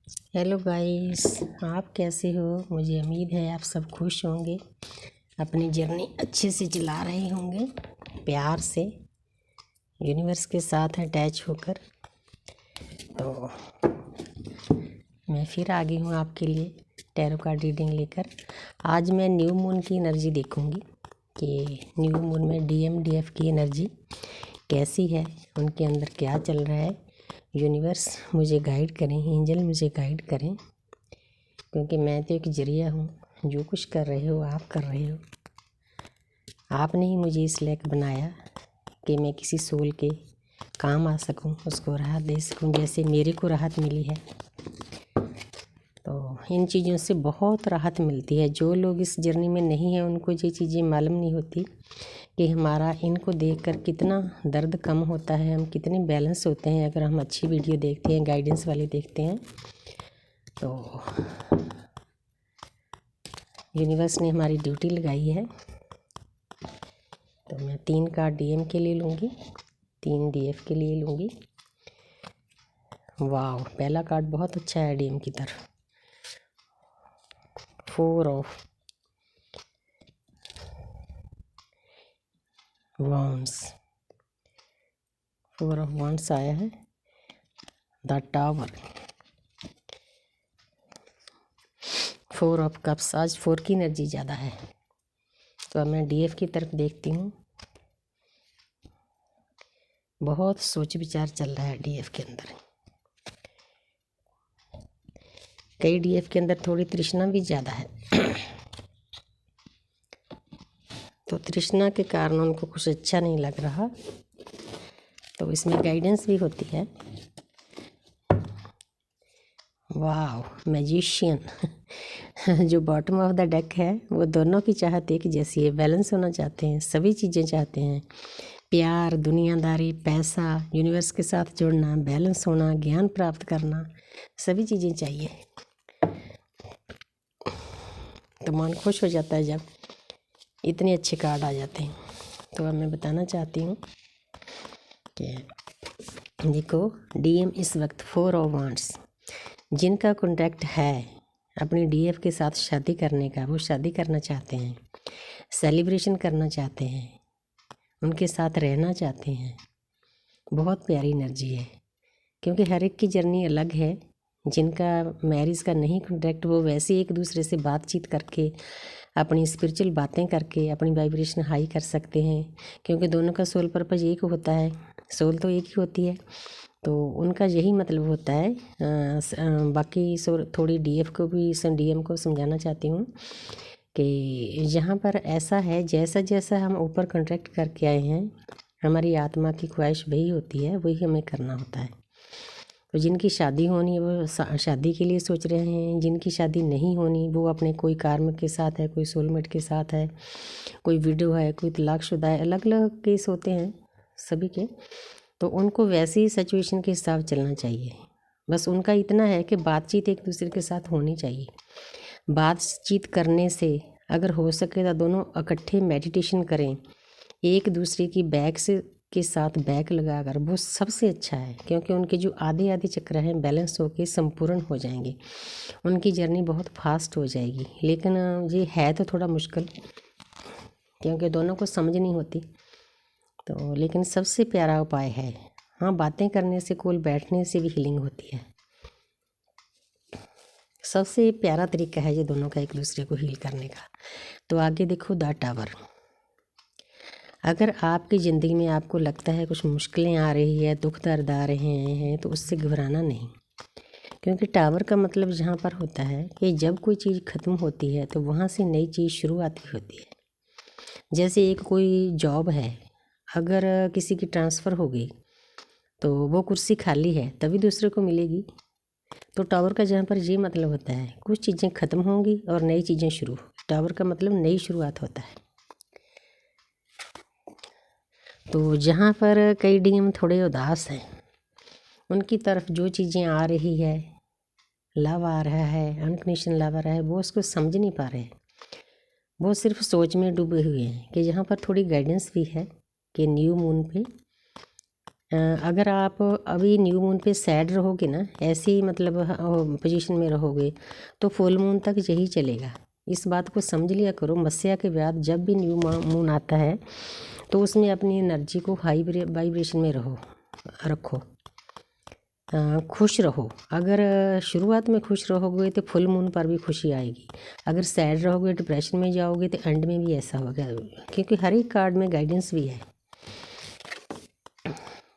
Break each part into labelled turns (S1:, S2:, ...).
S1: Hello guys, आप कैसे हो। मुझे उम्मीद है आप सब खुश होंगे, अपनी जर्नी अच्छे से चला रहे होंगे, प्यार से यूनिवर्स के साथ अटैच होकर। तो मैं फिर आ गई हूँ आपके लिए टैरो कार्ड रीडिंग लेकर। आज मैं न्यू मून की एनर्जी देखूँगी कि न्यू मून में DMDF की एनर्जी कैसी है, उनके अंदर क्या चल रहा है। यूनिवर्स मुझे गाइड करें, एंजल मुझे गाइड करें, क्योंकि मैं तो एक जरिया हूँ। जो कुछ कर रहे हो आप कर रहे हो। आपने ही मुझे इस लायक बनाया कि मैं किसी सोल के काम आ सकूँ, उसको राहत दे सकूँ, जैसे मेरे को राहत मिली है। तो इन चीज़ों से बहुत राहत मिलती है। जो लोग इस जर्नी में नहीं हैं उनको ये चीज़ें मालूम नहीं होती कि हमारा इनको देखकर कितना दर्द कम होता है, हम कितने बैलेंस होते हैं अगर हम अच्छी वीडियो देखते हैं, गाइडेंस वाली देखते हैं। तो यूनिवर्स ने हमारी ड्यूटी लगाई है। तो मैं 3 कार्ड DM के लिए लूँगी, 3 DF के लिए लूँगी। वाह, पहला कार्ड बहुत अच्छा है DM की तरफ। 4 ऑफ वांड्स, 4 ऑफ वांड्स आया है। The tower, 4 of cups. आज 4 की एनर्जी ज़्यादा है। तो अब मैं DF की तरफ देखती हूँ। बहुत सोच विचार चल रहा है DF के अंदर। कई DF के अंदर थोड़ी तृष्णा भी ज़्यादा है। तो तृष्णा के कारण उनको कुछ अच्छा नहीं लग रहा। तो इसमें गाइडेंस भी होती है। वाह, मैजिशियन जो बॉटम ऑफ द डेक है वो दोनों की चाहत एक जैसी है। बैलेंस होना चाहते हैं, सभी चीज़ें चाहते हैं। प्यार, दुनियादारी, पैसा, यूनिवर्स के साथ जुड़ना, बैलेंस होना, ज्ञान प्राप्त करना, सभी चीज़ें चाहिए। तो मन खुश हो जाता है जब इतने अच्छे कार्ड आ जाते हैं। तो अब मैं बताना चाहती हूँ कि देखो, DM इस वक्त 4 ऑफ वांड्स, जिनका कॉन्ट्रैक्ट है अपनी DF के साथ शादी करने का, वो शादी करना चाहते हैं, सेलिब्रेशन करना चाहते हैं, उनके साथ रहना चाहते हैं। बहुत प्यारी एनर्जी है, क्योंकि हर एक की जर्नी अलग है। जिनका मैरिज का नहीं कॉन्ट्रैक्ट, वो वैसे एक दूसरे से बातचीत करके, अपनी स्पिरिचुअल बातें करके अपनी वाइब्रेशन हाई कर सकते हैं, क्योंकि दोनों का सोल पर्पज एक होता है, सोल तो एक ही होती है। तो उनका यही मतलब होता है। बाकी थोड़ी DF को भी, DM को समझाना चाहती हूँ कि यहाँ पर ऐसा है, जैसा जैसा हम ऊपर कॉन्ट्रैक्ट करके आए हैं, हमारी आत्मा की ख्वाहिश वही होती है, वही हमें करना होता है। तो जिनकी शादी होनी है वो शादी के लिए सोच रहे हैं, जिनकी शादी नहीं होनी वो अपने कोई कार्म के साथ है, कोई सोलमेट के साथ है, कोई विडो है, कोई तलाकशुदा है। अलग अलग केस होते हैं सभी के। तो उनको वैसी ही सिचुएशन के हिसाब चलना चाहिए। बस उनका इतना है कि बातचीत एक दूसरे के साथ होनी चाहिए। बातचीत करने से अगर हो सके तो दोनों इकट्ठे मेडिटेशन करें, एक दूसरे की बैक से के साथ बैक लगाकर, वो सबसे अच्छा है। क्योंकि उनके जो आधे आधे चक्र हैं बैलेंस होके संपूर्ण हो जाएंगे, उनकी जर्नी बहुत फास्ट हो जाएगी। लेकिन ये है तो थोड़ा मुश्किल, क्योंकि दोनों को समझ नहीं होती। तो लेकिन सबसे प्यारा उपाय है, हाँ, बातें करने से, कोल बैठने से भी हीलिंग होती है। सबसे प्यारा तरीका है ये दोनों का एक दूसरे को हील करने का। तो आगे देखो, द टावर। अगर आपकी ज़िंदगी में आपको लगता है कुछ मुश्किलें आ रही है, दुख दर्द आ रहे हैं, तो उससे घबराना नहीं। क्योंकि टावर का मतलब यहाँ पर होता है कि जब कोई चीज़ ख़त्म होती है तो वहाँ से नई चीज़ शुरू आती होती है। जैसे एक कोई जॉब है, अगर किसी की ट्रांसफ़र हो गई तो वो कुर्सी खाली है, तभी दूसरे को मिलेगी। तो टावर का जहाँ पर ये मतलब होता है, कुछ चीज़ें ख़त्म होंगी और नई चीज़ें शुरू। टावर का मतलब नई शुरुआत होता है। तो जहाँ पर कई DM थोड़े उदास हैं, उनकी तरफ जो चीज़ें आ रही है, लव आ रहा है, अनकंडीशनल लव आ रहा है, वो उसको समझ नहीं पा रहे हैं। वो सिर्फ सोच में डूबे हुए हैं। कि यहाँ पर थोड़ी गाइडेंस भी है कि न्यू मून पे अगर आप अभी न्यू मून पे सैड रहोगे ना, ऐसे ही मतलब पोजीशन में रहोगे, तो फुल मून तक यही चलेगा। इस बात को समझ लिया करो। मस्या के बाद जब भी न्यू मून आता है तो उसमें अपनी एनर्जी को हाई वाइब्रेशन में रखो। खुश रहो। अगर शुरुआत में खुश रहोगे तो फुल मून पर भी खुशी आएगी। अगर सैड रहोगे, डिप्रेशन में जाओगे, तो एंड में भी ऐसा होगा, क्योंकि हर एक कार्ड में गाइडेंस भी है।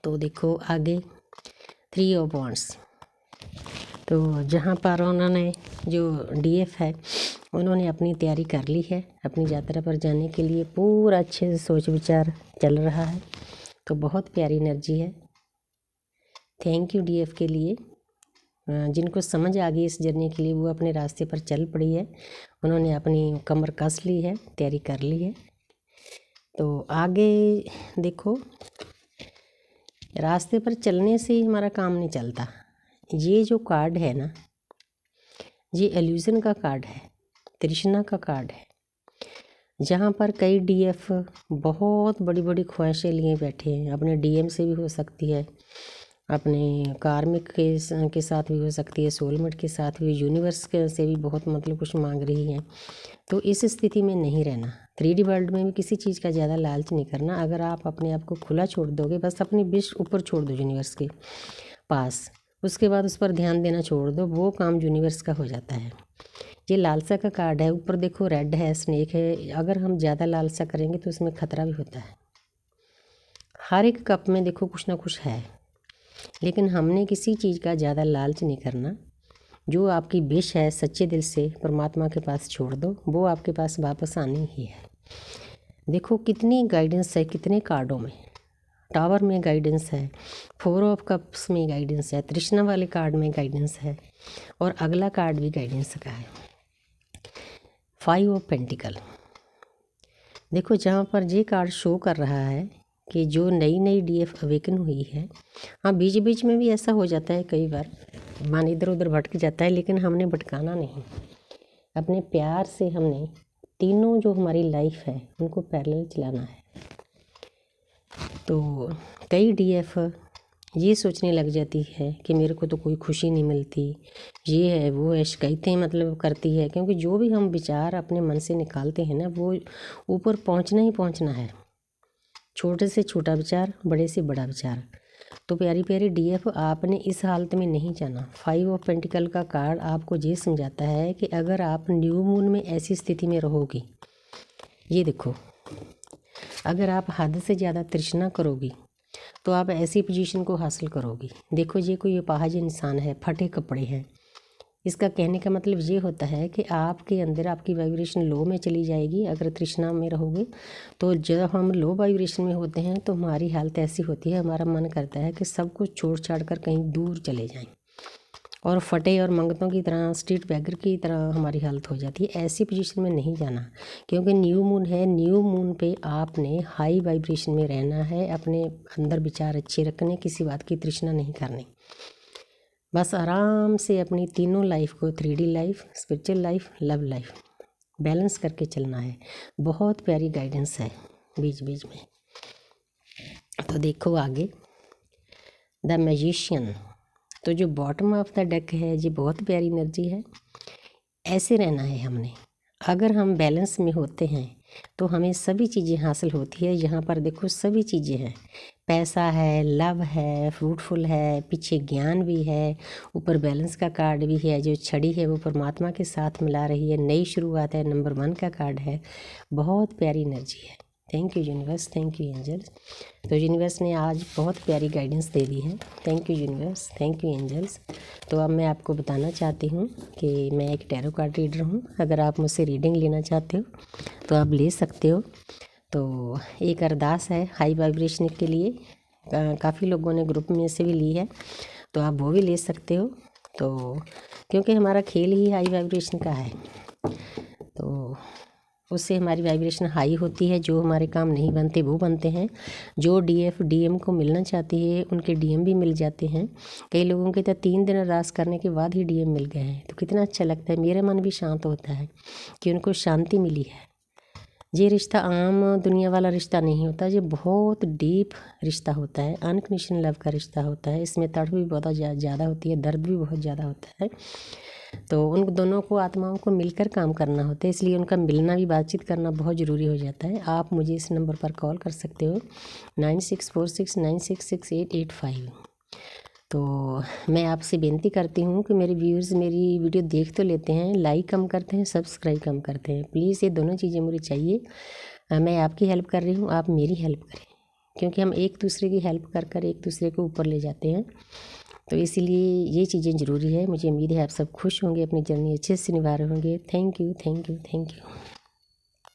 S1: तो देखो आगे 3 ऑफ वॉन्ड्स। तो जहाँ पर उन्होंने जो डीएफ है उन्होंने अपनी तैयारी कर ली है। अपनी यात्रा पर जाने के लिए पूरा अच्छे से सोच विचार चल रहा है। तो बहुत प्यारी एनर्जी है। थैंक यू डीएफ के लिए। जिनको समझ आ गई इस जर्नी के लिए वो अपने रास्ते पर चल पड़ी है। उन्होंने अपनी कमर कस ली है, तैयारी कर ली है। तो आगे देखो, रास्ते पर चलने से ही हमारा काम नहीं चलता। ये जो कार्ड है ना, ये इल्यूजन का कार्ड है, तृष्णा का कार्ड है। जहाँ पर कई डीएफ बहुत बड़ी बड़ी ख्वाहिशें लिए बैठे हैं। अपने डीएम से भी हो सकती है, अपने कार्मिक के साथ भी हो सकती है, सोलमेट के साथ भी, यूनिवर्स के से भी बहुत मतलब कुछ मांग रही हैं। तो इस स्थिति में नहीं रहना। 3D वर्ल्ड में भी किसी चीज़ का ज़्यादा लालच नहीं करना। अगर आप अपने आप को खुला छोड़ दोगे, बस अपनी विश ऊपर छोड़ दो यूनिवर्स के पास, उसके बाद उस पर ध्यान देना छोड़ दो, वो काम यूनिवर्स का हो जाता है। ये लालसा का कार्ड है। ऊपर देखो रेड है, स्नेक है। अगर हम ज़्यादा लालसा करेंगे तो उसमें खतरा भी होता है। हर एक कप में देखो कुछ ना कुछ है, लेकिन हमने किसी चीज़ का ज़्यादा लालच नहीं करना। जो आपकी विश है सच्चे दिल से परमात्मा के पास छोड़ दो, वो आपके पास वापस आनी ही है। देखो कितनी गाइडेंस है, कितने कार्डों में। टावर में गाइडेंस है, 4 ऑफ कप्स में गाइडेंस है, तृष्णा वाले कार्ड में गाइडेंस है, और अगला कार्ड भी गाइडेंस का है, 5 ऑफ पेंटिकल। देखो जहाँ पर ये कार्ड शो कर रहा है कि जो नई नई डीएफ अवेकन हुई है, हाँ बीच बीच में भी ऐसा हो जाता है, कई बार मन इधर उधर भटक जाता है, लेकिन हमने भटकाना नहीं। अपने प्यार से हमने तीनों जो हमारी लाइफ है उनको पैरेलल चलाना है। तो कई डीएफ ये सोचने लग जाती है कि मेरे को तो कोई खुशी नहीं मिलती, ये है वो है, शिकायतें मतलब करती है, क्योंकि जो भी हम विचार अपने मन से निकालते हैं ना, वो ऊपर पहुंचना ही पहुंचना है। छोटे से छोटा विचार, बड़े से बड़ा विचार। तो प्यारी प्यारी डीएफ, आपने इस हालत में नहीं जाना। 5 ऑफ पेंटिकल का कार्ड आपको ये समझाता है कि अगर आप न्यू मून में ऐसी स्थिति में रहोगी, ये देखो, अगर आप हद से ज़्यादा तृष्णा करोगी तो आप ऐसी पोजीशन को हासिल करोगी। देखो ये कोई अपाहिज इंसान है, फटे कपड़े हैं। इसका कहने का मतलब ये होता है कि आपके अंदर आपकी वाइब्रेशन लो में चली जाएगी अगर तृष्णा में रहोगे। तो जब हम लो वाइब्रेशन में होते हैं तो हमारी हालत ऐसी होती है, हमारा मन करता है कि सब कुछ छोड़ छाड़ कर कहीं दूर चले जाएं, और फटे और मंगतों की तरह, स्ट्रीट बैगर की तरह हमारी हालत हो जाती है। ऐसी पोजीशन में नहीं जाना, क्योंकि न्यू मून है। न्यू मून पे आपने हाई वाइब्रेशन में रहना है, अपने अंदर विचार अच्छे रखने, किसी बात की तृष्णा नहीं करनी। बस आराम से अपनी तीनों लाइफ को, 3D life, spiritual life, love life, balance करके चलना है। बहुत प्यारी गाइडेंस है बीच बीच में। तो देखो आगे द मैजिशियन। तो जो बॉटम ऑफ द डेक है, ये बहुत प्यारी एनर्जी है। ऐसे रहना है हमने। अगर हम बैलेंस में होते हैं तो हमें सभी चीज़ें हासिल होती है। यहाँ पर देखो सभी चीज़ें हैं, पैसा है, लव है, फ्रूटफुल है, पीछे ज्ञान भी है, ऊपर बैलेंस का कार्ड भी है। जो छड़ी है वो परमात्मा के साथ मिला रही है, नई शुरुआत है, नंबर 1 का कार्ड है। बहुत प्यारी एनर्जी है। Thank you universe, thank you angels. तो यूनिवर्स ने आज बहुत प्यारी गाइडेंस दे दी है। Thank you universe, thank you angels. तो अब मैं आपको बताना चाहती हूँ कि मैं एक टैरो कार्ड रीडर हूँ। अगर आप मुझसे रीडिंग लेना चाहते हो तो आप ले सकते हो। तो एक अरदास है हाई वाइब्रेशन के लिए, काफ़ी लोगों ने ग्रुप में से भी ली है, तो आप वो भी ले सकते हो। तो क्योंकि हमारा खेल ही हाई वाइब्रेशन का है, तो उससे हमारी वाइब्रेशन हाई होती है। जो हमारे काम नहीं बनते वो बनते हैं। जो डीएफ डीएम को मिलना चाहती है उनके डीएम भी मिल जाते हैं। कई लोगों के तो 3 दिन अरदास करने के बाद ही डीएम मिल गए हैं। तो कितना अच्छा लगता है, मेरा मन भी शांत होता है कि उनको शांति मिली है। ये रिश्ता आम दुनिया वाला रिश्ता नहीं होता, ये बहुत डीप रिश्ता होता है, अनकंडीशनल लव का रिश्ता होता है। इसमें तड़प भी बहुत ज़्यादा होती है, दर्द भी बहुत ज़्यादा होता है। तो उन दोनों को आत्माओं को मिलकर काम करना होता है, इसलिए उनका मिलना भी, बातचीत करना बहुत ज़रूरी हो जाता है। आप मुझे इस नंबर पर कॉल कर सकते हो 9646966885। तो मैं आपसे बेनती करती हूँ कि मेरे व्यूअर्स मेरी वीडियो देख तो लेते हैं, लाइक कम करते हैं, सब्सक्राइब कम करते हैं। प्लीज़ ये दोनों चीज़ें मुझे चाहिए। मैं आपकी हेल्प कर रही हूँ, आप मेरी हेल्प करें, क्योंकि हम एक दूसरे की हेल्प कर कर एक दूसरे को ऊपर ले जाते हैं। तो इसीलिए ये चीज़ें ज़रूरी है। मुझे उम्मीद है आप सब खुश होंगे, अपनी जर्नी अच्छे से निभा रहे होंगे। Thank you, thank you, thank you.